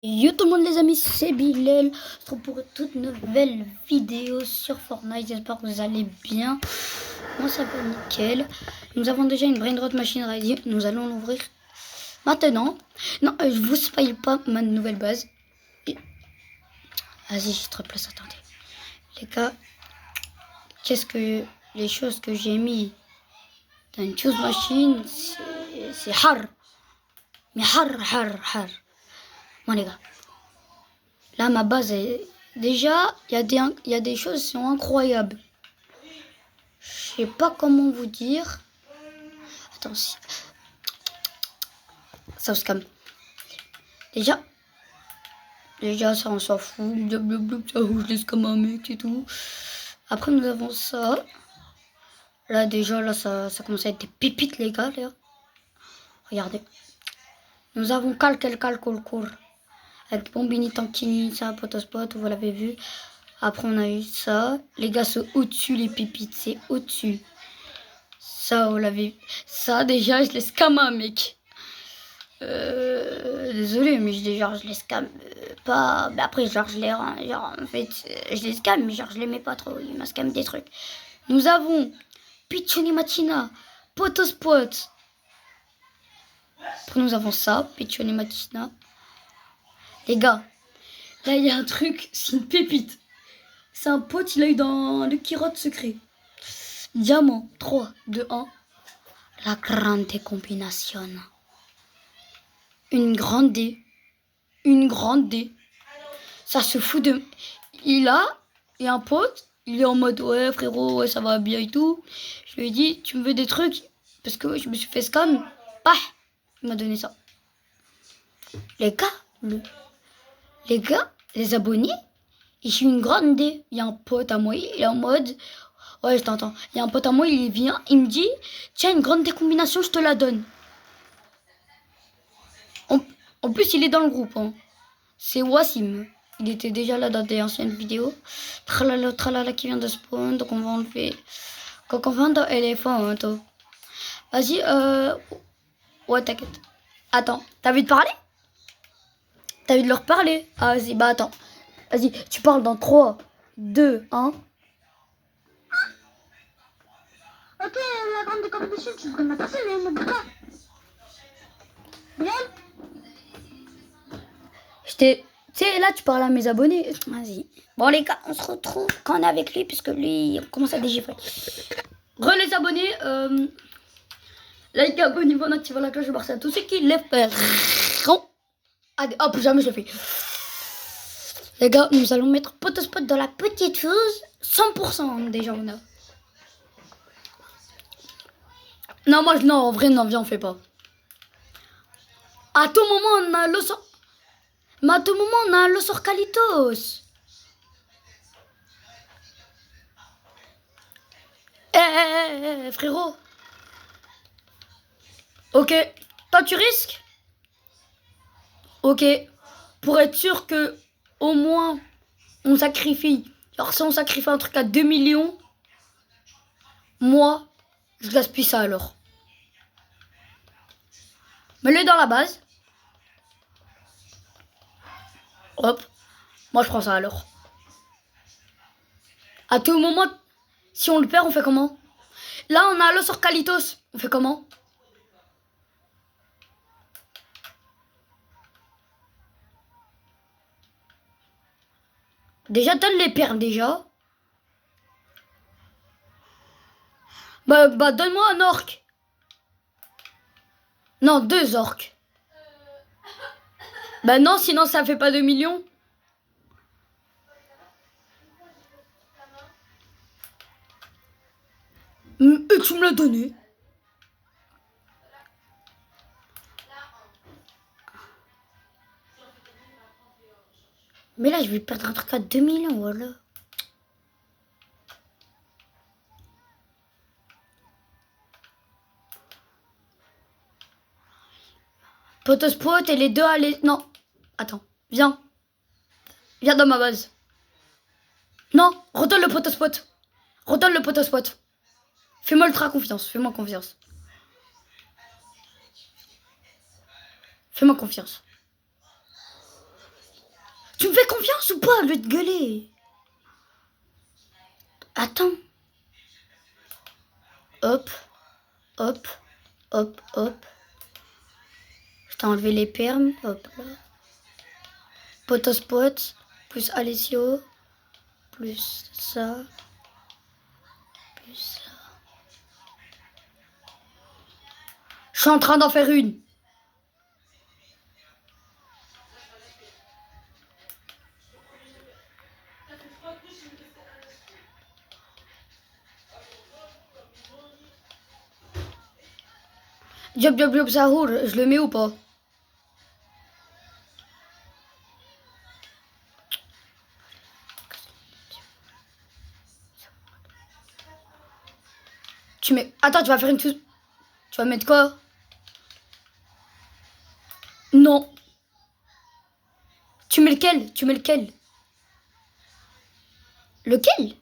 Yo tout le monde les amis, c'est Bilal. On se retrouve pour une toute nouvelle vidéo sur Fortnite. J'espère que vous allez bien. Moi ça va nickel. Nous avons déjà une brain rot machine ready. Nous allons l'ouvrir maintenant. Non, je vous spoil pas ma nouvelle base. Vas-y, j'ai trop de place, attendez. Les gars, qu'est-ce que les choses que j'ai mis dans une chose machine, c'est har. Mais har. Bon les gars. Là, ma base est... Déjà, il y a des choses qui sont incroyables. Je sais pas comment vous dire. Attends, si... Ça se calme. Déjà, ça, on s'en fout. Ça, je laisse comme un mec et tout. Après, nous avons ça. Là, déjà, là, ça commence à être des pépites, les gars, là. Regardez. Nous avons calcul. Avec Bombini, Tankini, ça, Potospot, vous l'avez vu. Après, on a eu ça. Les gars, c'est au-dessus, les pépites. C'est au-dessus. Ça, vous l'avez vu. Ça, déjà, je laisse comme un mec. Désolé, mais je les scam pas. Mais après, genre, je les. Genre, en fait, je les scam, mais genre, je les mets pas trop. Il m'a scam des trucs. Nous avons Pichoni Matina, Potospot. Après, nous avons ça, Pichoni Matina. Les gars, là, il y a un truc, c'est une pépite. C'est un pote, il a eu dans le Kirote secret. Diamant, 3, 2, 1. La grande combinaison. Une grande D. Ça se fout de... Il y a un pote, il est en mode ouais frérot, ouais ça va bien et tout. Je lui ai dit tu me veux des trucs parce que je me suis fait scam. Bah, il m'a donné ça. Les gars, les abonnés, ils sont une grande D. Il y a un pote à moi, il est en mode ouais je t'entends. Il y a un pote à moi, il vient, il me dit tiens une grande décombination, je te la donne. En plus il est dans le groupe. Hein. C'est Wassim. Il était déjà là dans des anciennes vidéos. Tralala qui vient de spawn. Donc on va enlever. Quand on va dans éléphant, toi. Vas-y, ouais, t'inquiète. Attends, t'as envie de parler? T'as envie de leur parler? Ah, vas-y, bah attends. Vas-y, tu parles dans 3, 2, 1. Ok, la grande décompétition, tu devrais m'attacher, mais ne bouge pas. Bien. Tu sais, là, tu parles à mes abonnés. Vas-y. Bon, les gars, on se retrouve quand on est avec lui, puisque lui, on commence à dégifrer. Les abonnés, like, abonnez-vous, activez la cloche de Barça. Tous ceux qui lèvent. Ah, hop, jamais je le fais. Les gars, nous allons mettre Potospot dans la petite chose. 100% déjà, on a. Non, non, en vrai, non, viens, on fait pas. À tout moment, on a le sort. Mais à tout moment, on a le sort Kalitos. Frérot. Ok. Toi, tu risques? Ok. Pour être sûr que, au moins, on sacrifie. Alors, si on sacrifie un truc à 2 millions, moi, je gaspille ça alors. Mets-le dans la base. Hop. Moi, je prends ça alors. À tout moment, si on le perd, on fait comment? Là, on a le sort Kalitos. On fait comment? Déjà, donne les perles, déjà. Bah donne-moi un orc. Non, 2 orques. Bah non, sinon ça fait pas 2 millions. Et tu me l'as donné. Mais là, je vais perdre un truc à 2 millions, voilà. Potospot et les deux à les... Non. Attends, viens. Viens dans ma base. Non, redonne le Potospot. Redonne le Potospot. Fais-moi ultra confiance, fais-moi confiance. Fais-moi confiance. Tu me fais confiance ou pas? Je vais te gueuler. Attends. Hop, hop, hop, hop. Je t'ai enlevé les permes. Hop là. Potospot, plus Alessio, plus ça, plus ça. Je suis en train d'en faire une. Job, job, job, ça roule. Je le mets ou pas? Tu mets... Attends, tu vas faire une... Tu vas mettre quoi? Non. Tu mets lequel? Tu mets lequel? Lequel?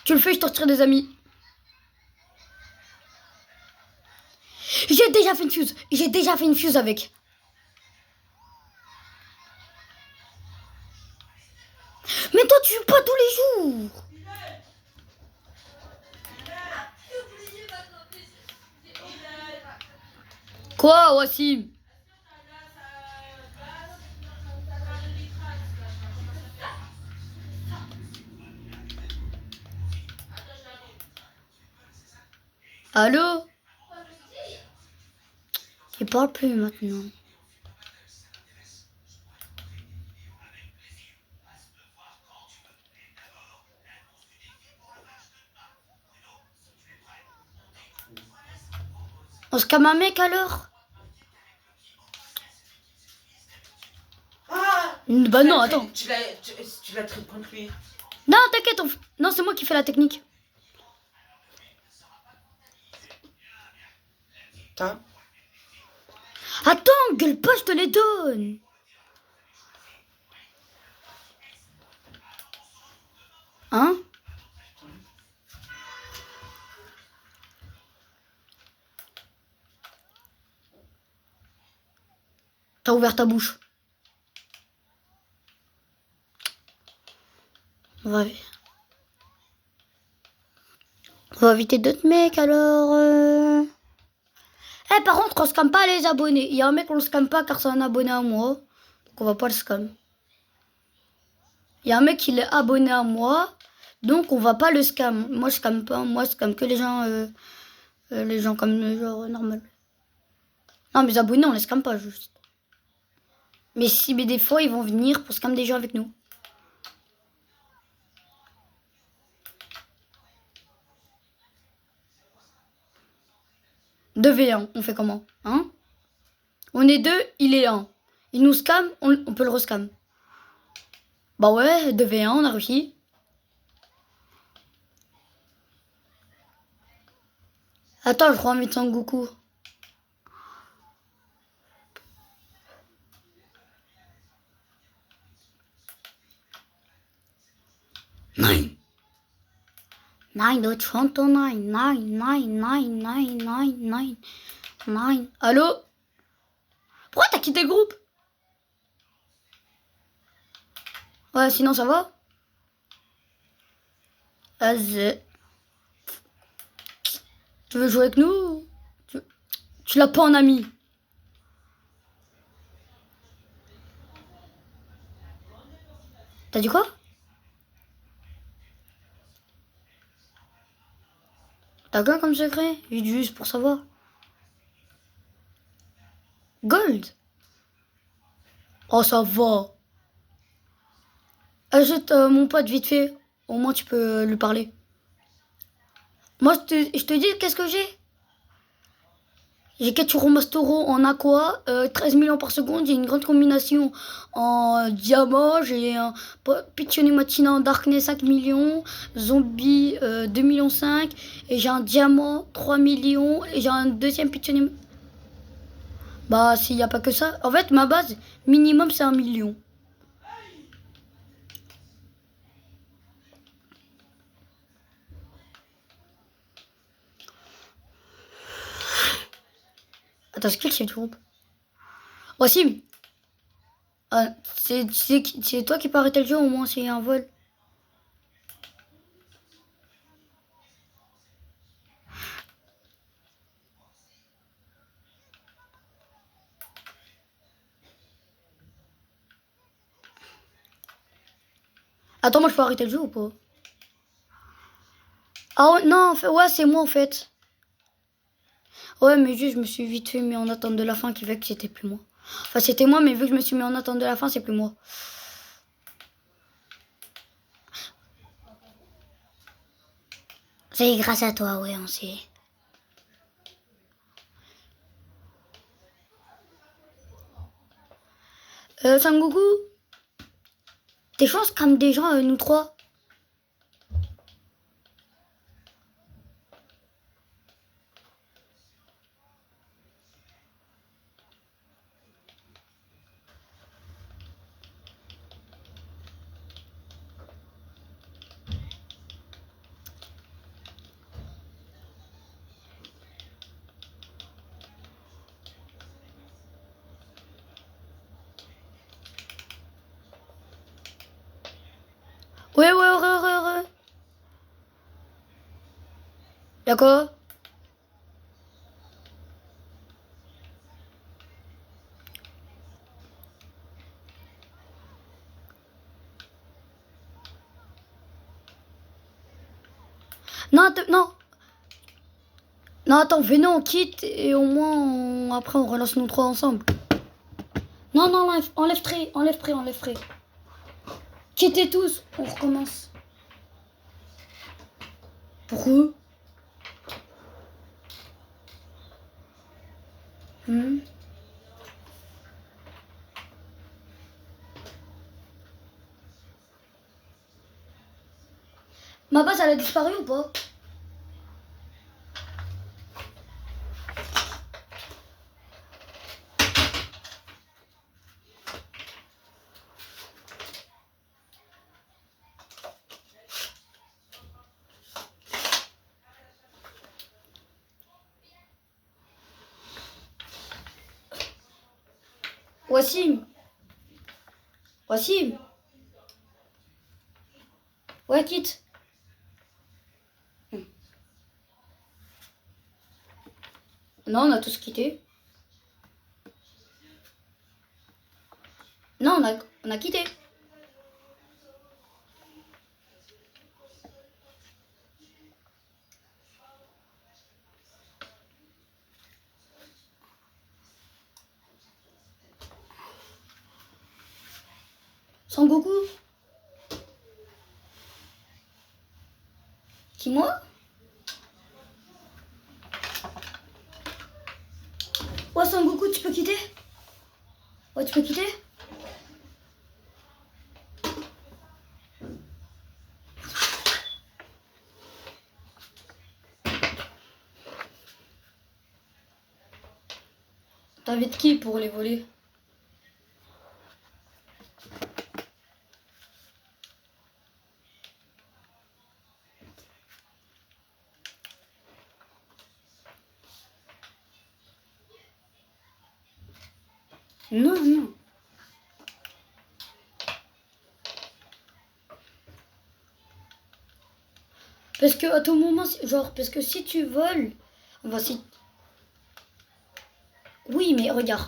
Tu le fais, je te retire des amis. J'ai déjà fait une fuse. J'ai déjà fait une fuse avec. Mais toi, tu joues pas tous les jours. Quoi, Wassim? Allô? Il parle plus maintenant. On se calme un mec alors? Bah non, attends. Tu l'as traité contre lui. Non, t'inquiète. Non, c'est moi qui fais la technique. T'as Attends, gueule pas, je te les donne. Hein? T'as ouvert ta bouche. On va inviter d'autres mecs alors. Eh, par contre, on scam pas les abonnés. Il y a un mec qu'on le scam pas car c'est un abonné à moi. Donc on va pas le scam. Il y a un mec qui est abonné à moi. Donc on va pas le scam. Moi je scam pas. Moi je scam que les gens comme genre normal. Non, mes abonnés on les scam pas juste. Mais des fois ils vont venir pour scam des gens avec nous. Deux v 1, on fait comment? Hein? On est deux, il est un. Il nous scam, on peut le rescam. Bah ouais, 2v1, on a réussi. Attends, je invite Sangoku. Nine. 9, 9. Allô? Pourquoi t'as quitté le groupe? Ouais, sinon ça va? Vas-y. Tu veux jouer avec nous? Tu l'as pas en ami. T'as dit quoi? T'as quoi comme secret? Juste pour savoir. Gold? Oh, ça va. Ajoute mon pote vite fait. Au moins, tu peux lui parler. Moi, je te dis qu'est-ce que j'ai? J'ai Ketchuro Mastoro en aqua, 13 millions par seconde. J'ai une grande combinaison en diamant. J'ai un Piccione Matina en Darkness 5 millions. Zombie 2 millions 5. Et j'ai un diamant 3 millions. Et j'ai un deuxième Piccione. Bah, s'il n'y a pas que ça. En fait, ma base minimum, c'est 1 million. Attends, c'est qui le chef du groupe? Wassim. Ah, c'est toi qui peux arrêter le jeu, au moins s'il y a un vol. Attends, moi je peux arrêter le jeu ou pas? Ah ouais, non, ouais, c'est moi en fait. Ouais, mais juste je me suis vite fait mis en attente de la fin qui fait que c'était plus moi. Enfin, c'était moi, mais vu que je me suis mis en attente de la fin, c'est plus moi. C'est grâce à toi, ouais, on sait. Sangoku, t'es chaud, on se crame des gens, nous trois. Ouais, ouais. D'accord? Non, non. Non, attends, venez, on quitte et au moins, après, on relance nous trois ensemble. Non, non, enlève Trey. Quittez tous, on recommence. Pourquoi? Ma base, elle a disparu ou pas? Wassim. Wassim. Ouais, quitte. Non, on a tous quitté. Non, on a quitté. Sangoku? Qui, moi? Ouais, Sangoku, tu peux quitter? Ouais, tu peux quitter? T'invites qui pour les voler? Non, non. Parce que à tout moment, genre, parce que si tu voles, enfin si. Oui, mais regarde,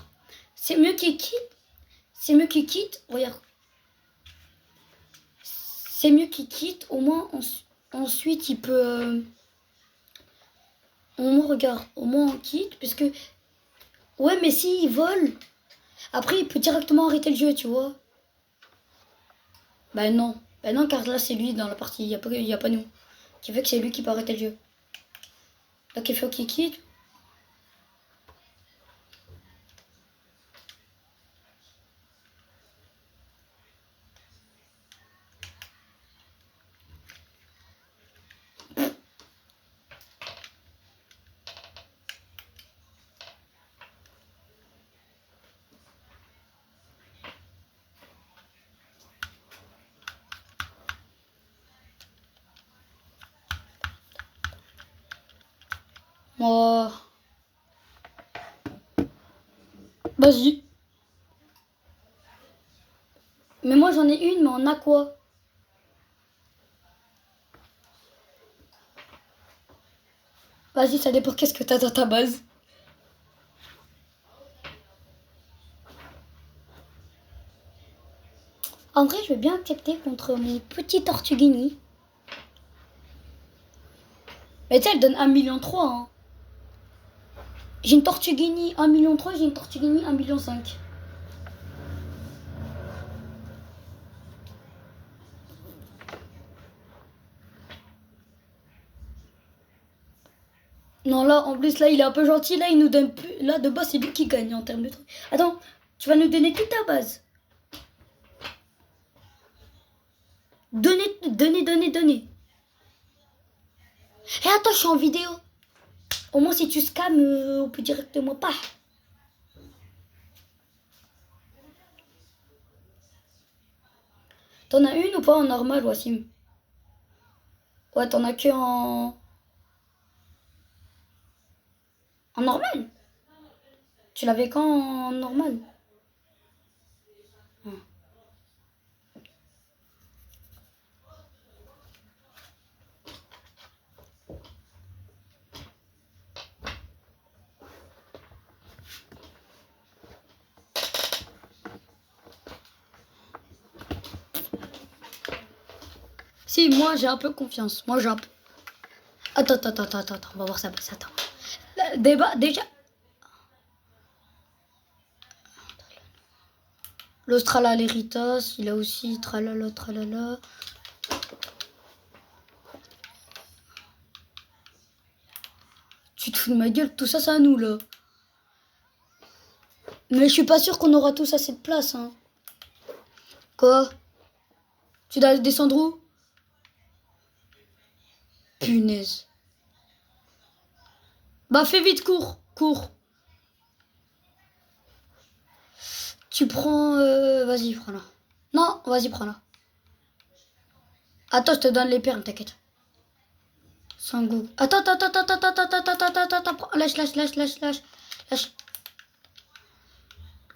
c'est mieux qu'il quitte. C'est mieux qu'il quitte. Regarde, c'est mieux qu'il quitte. Au moins, ensuite, il peut. Au moins, regarde, au moins on quitte, parce que. Ouais, mais s'il vole, après, il peut directement arrêter le jeu, tu vois. Ben non, car là, c'est lui dans la partie. Il y a pas nous. Qui fait que c'est lui qui peut arrêter le jeu. Donc, il faut qu'il quitte. Oh. Vas-y. Mais moi j'en ai une, mais en aqua. Vas-y, ça dépend qu'est-ce que t'as dans ta base. En vrai, je vais bien accepter contre mon petit Tortuguini. Mais tu sais, elle donne 1,3 million. Hein. J'ai une Tortuguini 1,3 million, j'ai une Tortuguini 1,5 million. Non, là, en plus, là, il est un peu gentil. Là, il nous donne plus. Là, de base, c'est lui qui gagne en termes de trucs. Attends, tu vas nous donner toute ta base. Donnez. Et attends, je suis en vidéo. Au moins, si tu scams, on peut directement pas. T'en as une ou pas en normal, Wassim? Ouais, t'en as que en... En normal? Tu l'avais quand en normal? Ah. Si, moi, j'ai un peu confiance. Moi, j'ai un peu... Attends. On va voir ça. Attends. Déjà... L'Australaritas, il a aussi tralala. Tu te fous de ma gueule, tout ça, c'est à nous, là. Mais je suis pas sûr qu'on aura tous assez de place, hein. Quoi? Tu dois descendre où? Punaise. Bah, fais vite, cours. Tu prends... Vas-y, prends-la. Non, vas-y, prends-la. Attends, je te donne les perles, t'inquiète. Sangoku. Attends. Lâche.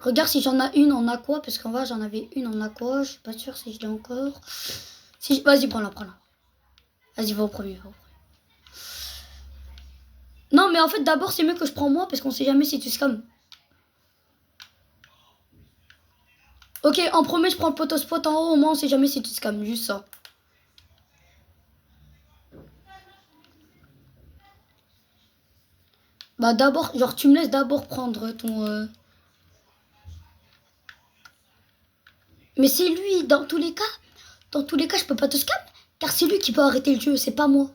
Regarde si j'en ai une en aqua, parce qu'en vrai, j'en avais une en aqua. Je suis pas sûre si je l'ai encore. Si... Vas-y, prends-la. Vas-y, va au premier. Non, mais en fait, d'abord, c'est mieux que je prends moi, parce qu'on sait jamais si tu scams. Ok, en premier, je prends le potospot en haut, au moins, on sait jamais si tu scams. Juste ça. Bah, d'abord, genre, tu me laisses d'abord prendre ton... Mais c'est lui, dans tous les cas, je peux pas te scam, car c'est lui qui peut arrêter le jeu, c'est pas moi.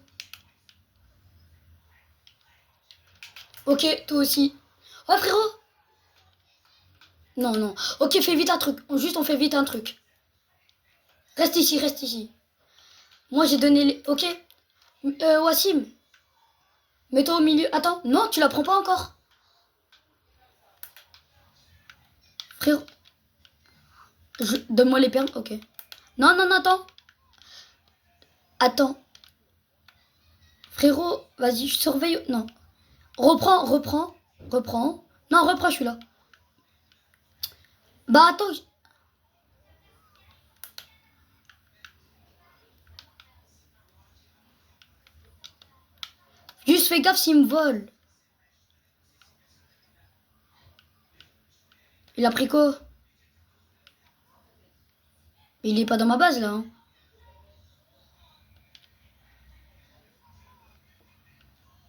Ok, toi aussi. Ouais, frérot. Non. Ok, fais vite un truc. On fait vite un truc. Reste ici. Moi, j'ai donné les... Ok. Wassim, mets-toi au milieu. Attends, non, tu la prends pas encore. Frérot. Donne-moi les perles, ok. Non, attends. Frérot, vas-y, je surveille. Non. Reprends. Non, reprends, je suis là. Bah, attends. Juste fais gaffe s'il me vole. Il a pris quoi? Il est pas dans ma base, là. Hein.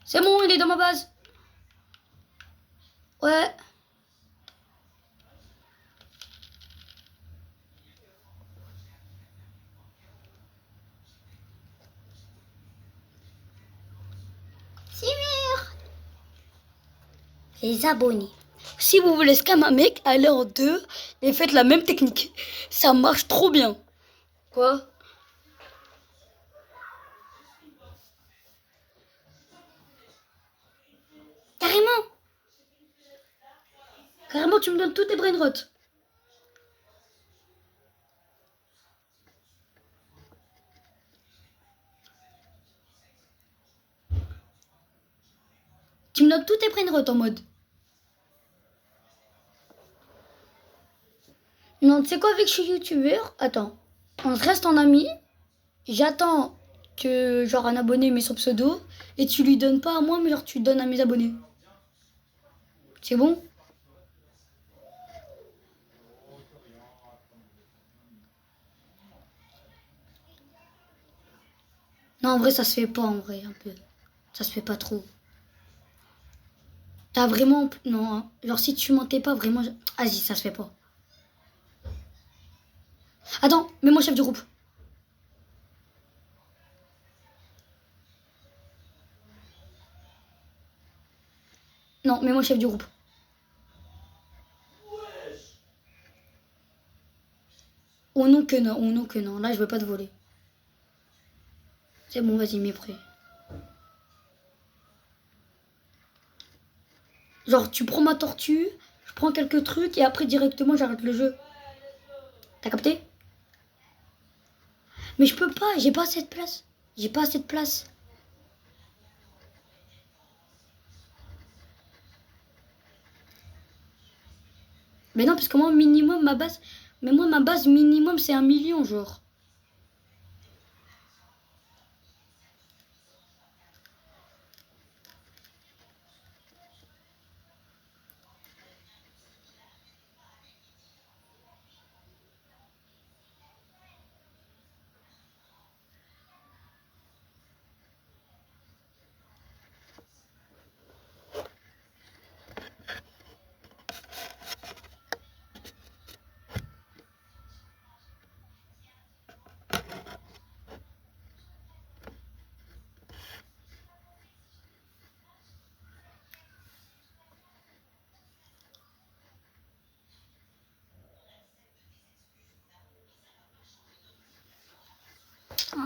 C'est bon, il est dans ma base. Ouais. Les abonnés. Si vous voulez scam un mec, allez en deux et faites la même technique. Ça marche trop bien. Quoi? Carrément. Carrément, tu me donnes tous tes brainrots. Tu me donnes tous tes brainrots en mode. Non, Non, tu sais quoi, vu que je suis youtubeur, attends. On reste en amis. J'attends que genre un abonné met son pseudo et tu lui donnes pas à moi, mais genre tu le donnes à mes abonnés. C'est bon? Non, en vrai, ça se fait pas, en vrai, un peu. Ça se fait pas trop. T'as vraiment... Non, hein. Genre si tu mentais pas, vraiment... Vas-y, ça se fait pas. Attends, mets-moi chef du groupe. Non, mets-moi chef du groupe. Oh non que non, oh non que non. Là, je veux pas te voler. C'est bon, vas-y, mets prêt. Genre, tu prends ma tortue, je prends quelques trucs et après directement j'arrête le jeu. T'as capté? Mais je peux pas, j'ai pas assez de place. J'ai pas assez de place. Mais non, parce que moi, minimum, ma base... Mais moi, ma base minimum, c'est 1 million, genre.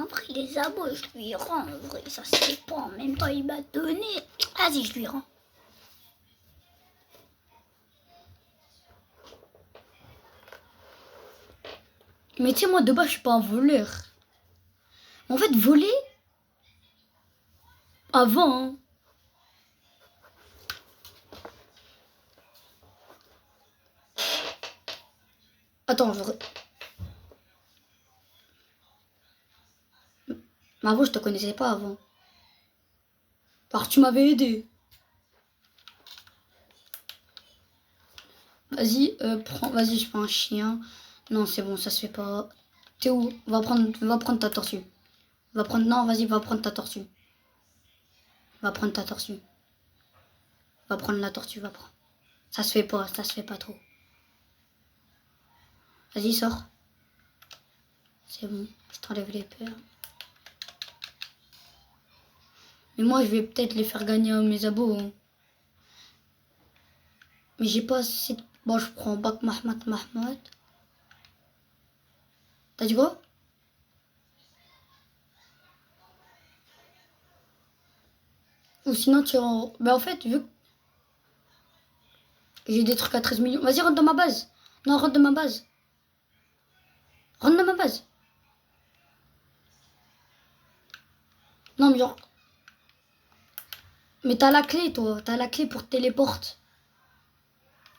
Après, les abos, je lui rends, en vrai, ça se fait pas. En même temps, il m'a donné. Vas-y, je lui rends. Mais tu sais, moi, de base, je suis pas un voleur. En fait, voler, avant, hein. Attends, je... Mais avant, je te connaissais pas avant. Alors, tu m'avais aidé. Vas-y, prends... Vas-y, je prends un chien. Non, c'est bon, ça se fait pas. T'es où? Va prendre ta tortue. Va prendre... Non, vas-y, va prendre ta tortue. Va prendre ta tortue. Va prendre la tortue, va prendre. Ça se fait pas trop. Vas-y, sors. C'est bon, je t'enlève les peurs. Mais moi, je vais peut-être les faire gagner à mes abos. Hein. Mais j'ai pas assez... Bon, je prends Bak Mahmoud. T'as dit quoi? Ou sinon, tu en... Bah, en fait, vu que j'ai des trucs à 13 millions... Vas-y, rentre dans ma base. Non, rentre dans ma base. Rentre dans ma base. Non, mais genre... Mais t'as la clé, toi. T'as la clé pour te téléporter.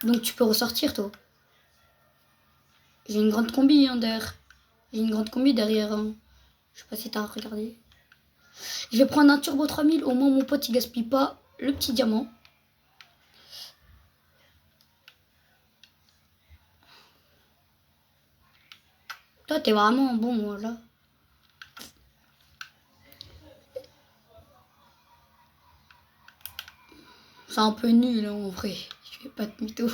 Donc, tu peux ressortir, toi. J'ai une grande combi, hein, derrière. J'ai une grande combi derrière, hein. Je sais pas si t'as regardé. Je vais prendre un Turbo 3000. Au moins, mon pote, il gaspille pas le petit diamant. Toi, t'es vraiment bon, là. C'est un peu nul, hein, en vrai. Je fais pas de mytho.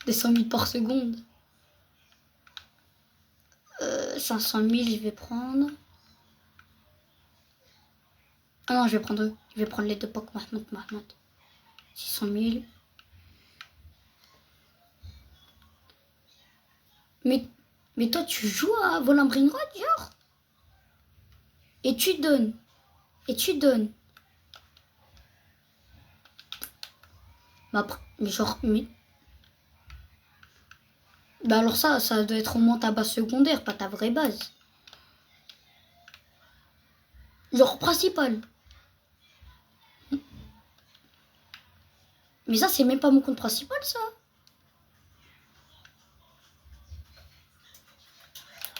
Des 100 000 par seconde. 500 000, je vais prendre. Ah non, je vais prendre eux. Je vais prendre les deux Pok Mahmoud. 600 000. Mais toi, tu joues à Volant Brainrod, genre? Et tu donnes. Et tu donnes. Mais genre, mais... Bah alors ça doit être au moins ta base secondaire, pas ta vraie base. Genre principal. Mais ça, c'est même pas mon compte principal, ça.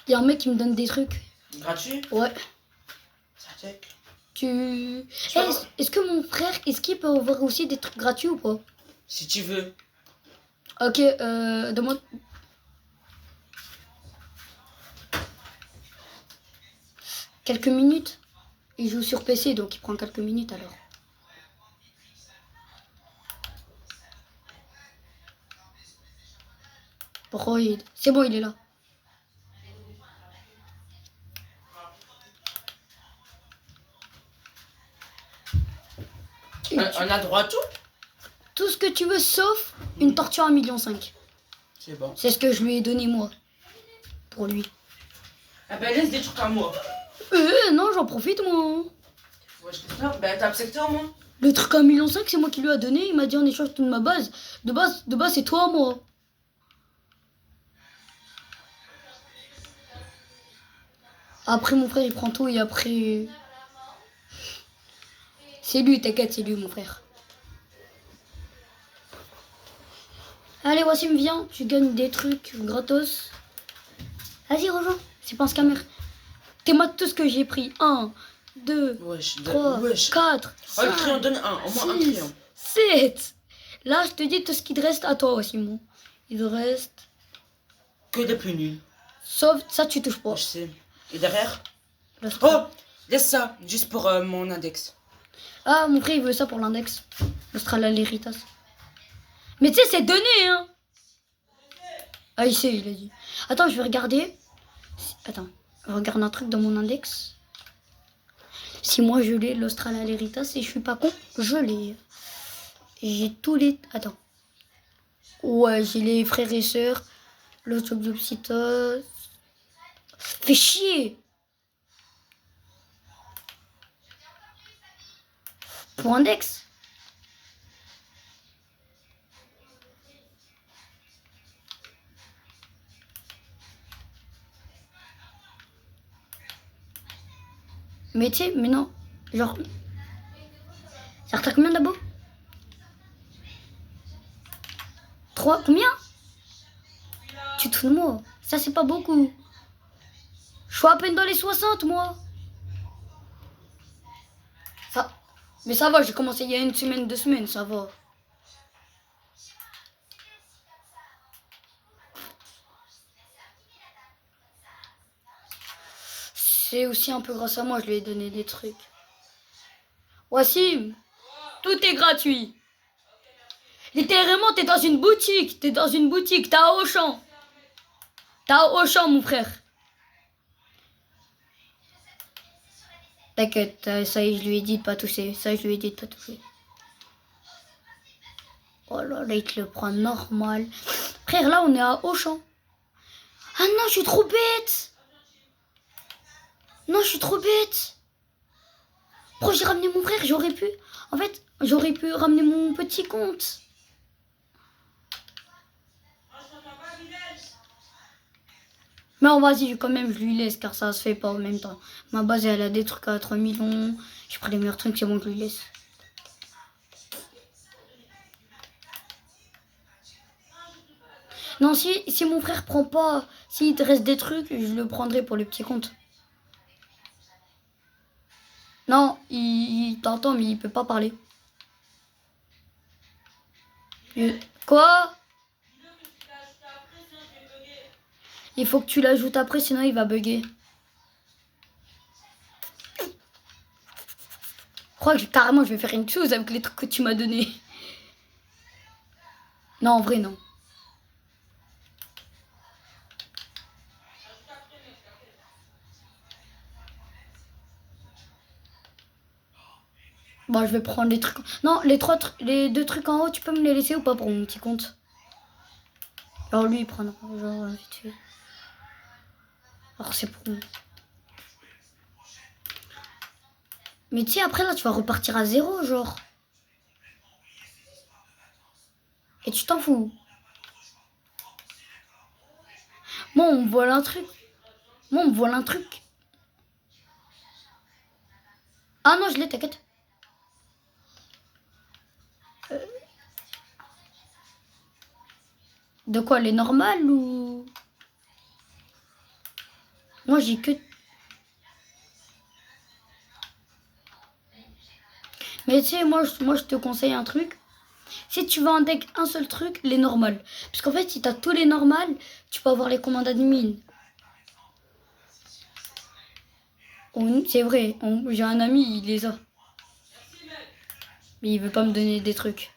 Il y a un mec qui me donne des trucs. Gratuit? Ouais. Ça check. Tu... Tu vas voir. Est-ce que mon frère, est-ce qu'il peut avoir aussi des trucs gratuits ou pas? Si tu veux. Ok, demande... Quelques minutes. Il joue sur PC, donc il prend quelques minutes alors. Pourquoi il... C'est bon, il est là. On a droit à tout? Tout ce que tu veux, sauf une tortue à 1,5 million. C'est bon. C'est ce que je lui ai donné, moi. Pour lui. Ah ben laisse des trucs à moi. Non, j'en profite, moi. Ouais, je sais pas. Ben t'as accepté au moins. Le truc à 1,5 million, c'est moi qui lui a donné. Il m'a dit en échange de ma base. De base, c'est toi, moi. Après, mon frère, il prend tout et après... C'est lui, t'inquiète, c'est lui, mon frère. Allez, Wassim, viens. Tu gagnes des trucs gratos. Vas-y, rejoins. C'est pas un scammer. T'es tout ce que j'ai pris. 1, 2, Wesh. 3, Wesh. 4, Oh, le 5, crayon, donne un. Au moins un 6, crayon. 7. Là, je te dis tout ce qu'il te reste à toi, Wassim. Il te reste... Que des plus nuls. Sauf ça, tu touches pas. Je sais. Et derrière? Là, je prends. Oh! Laisse ça. Juste pour mon index. Ah, mon frère, il veut ça pour l'index. L'Australaritas. Mais tu sais, c'est donné, hein. Ah, il sait, il a dit. Attends, je vais regarder. Attends, je regarde un truc dans mon index. Si moi, je l'ai, l'Australaritas, et je suis pas con, je l'ai. J'ai tous les... Attends. Ouais, j'ai les frères et sœurs. L'Autobiopsitos. Fais chier. Pour index. Mais tu sais, mais non. Genre. Ça retient combien d'abos? 3, combien? Tu te fous de moi. Ça, c'est pas beaucoup. Je suis à peine dans les 60, moi. Ça... Mais ça va, j'ai commencé il y a 1 semaine, 2 semaines, ça va. C'est aussi un peu grâce à moi, je lui ai donné des trucs. Wassim, tout est gratuit. Littéralement, t'es dans une boutique. T'es dans une boutique, t'as Auchan. T'as Auchan, mon frère. T'inquiète, ça y est, je lui ai dit de pas toucher. Ça, je lui ai dit de pas toucher. Oh là là, il te le prend normal. Frère, là, on est à Auchan. Ah non, je suis trop bête. Non, je suis trop bête. Pourquoi j'ai ramené mon frère? J'aurais pu... En fait, j'aurais pu ramener mon petit compte. Mais vas-y, quand même, je lui laisse, car ça se fait pas en même temps. Ma base, elle a des trucs à 3 millions. J'ai pris les meilleurs trucs, c'est bon, je lui laisse. Non, si mon frère prend pas, s'il te reste des trucs, je le prendrai pour le petit compte. Non, il t'entend, mais il peut pas parler. Quoi? Il faut que tu l'ajoutes après, sinon il va bugger. Je crois que carrément je vais faire une chose avec les trucs que tu m'as donnés. Non, en vrai, non. Bon, je vais prendre les trucs. Non, les 2 trucs en haut, tu peux me les laisser ou pas pour mon petit compte? Alors lui, il prendra, genre, vite fait. Alors c'est pour nous. Mais tu sais, après là, tu vas repartir à 0, genre. Et tu t'en fous. Moi, on me vole un truc. Moi, on me vole un truc. Ah non, je l'ai, t'inquiète. De quoi, les normales ou... Moi, j'ai que... Mais tu sais, moi, je te conseille un truc. Si tu veux un deck, un seul truc, les normales. Parce qu'en fait, si t'as tous les normales, tu peux avoir les commandes admin. C'est vrai, j'ai un ami, il les a. Mais il veut pas me donner des trucs.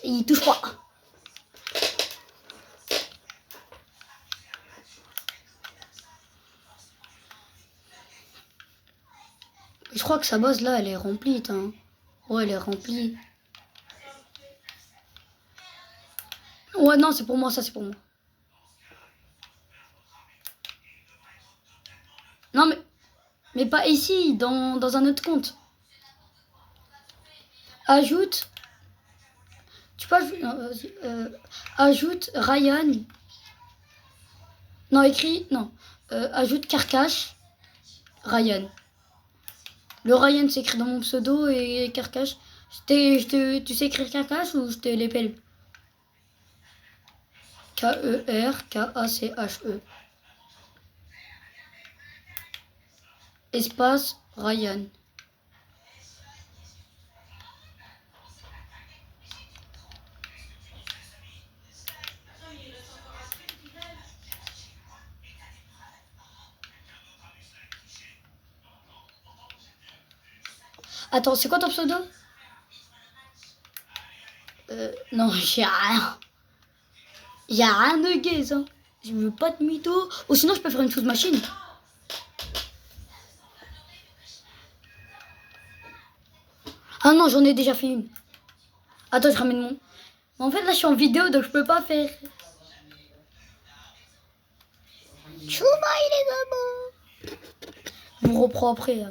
Il touche pas. Je crois que sa base là, elle est remplie. Hein. Ouais, elle est remplie. Ouais, non, c'est pour moi, ça c'est pour moi. Non, mais pas ici, dans un autre compte. Ajoute. Tu peux ajouter. Non, vas-y, ajoute Ryan. Non, écrit. Non. Ajoute Carcache. Ryan. Le Ryan s'écrit dans mon pseudo et Carcache. Tu sais écrire Carcache ou je te l'épelle? Kerkache. Espace Ryan. Attends, c'est quoi ton pseudo? Non, j'ai rien. J'ai rien de gay, ça. Je veux pas de mytho. Ou sinon, je peux faire une chose machine. Ah non, j'en ai déjà fait une. Attends, je ramène mon... Mais en fait, là, je suis en vidéo, donc je peux pas faire. Chouba, il est là-bas. Je vous reprends après.